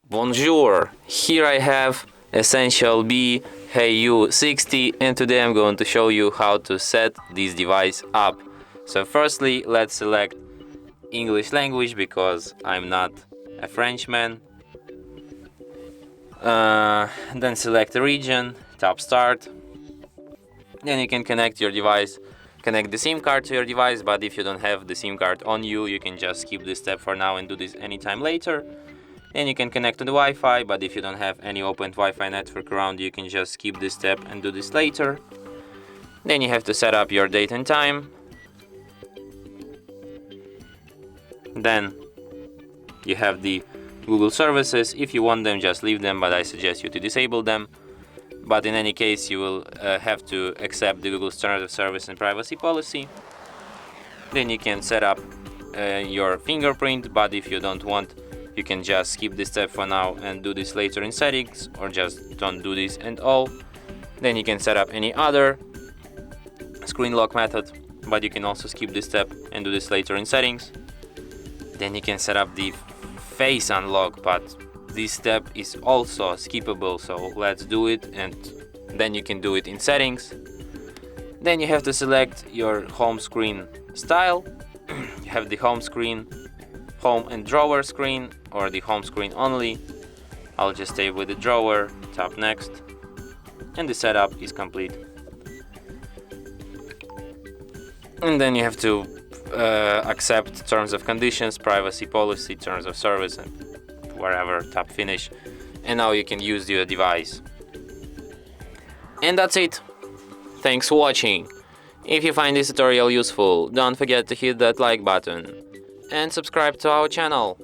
Bonjour, here I have EssentielB HeYou 60, and today I'm going to show you how to set this device up. So firstly, let's select English language because I'm not a Frenchman. Then select the region, tap start. Then you can connect your device, connect the SIM card to your device, but if you don't have the SIM card on you, you can just skip this step for now and do this anytime later. Then you can connect to the Wi-Fi, but if you don't have any open Wi-Fi network around, you can just skip this step and do this later. Then you have to set up your date and time. Then you have the Google services. If you want them, just leave them, but I suggest you to disable them. But in any case, you will have to accept the Google terms of service and privacy policy. Then you can set up your fingerprint, but if you don't want, you can just skip this step for now and do this later in settings, or just don't do this at all. Then you can set up any other screen lock method, but you can also skip this step and do this later in settings. Then you can set up the face unlock, but this step is also skippable, so let's do it, and then you can do it in settings. Then you have to select your home screen style. You have the home screen, home and drawer screen, or the home screen only. I'll just stay with the drawer, tap next, and the setup is complete. And then you have to accept terms of conditions, privacy policy, terms of service, and wherever, tap finish, and now you can use your device. And that's it. Thanks for watching. If you find this tutorial useful, don't forget to hit that like button and subscribe to our channel.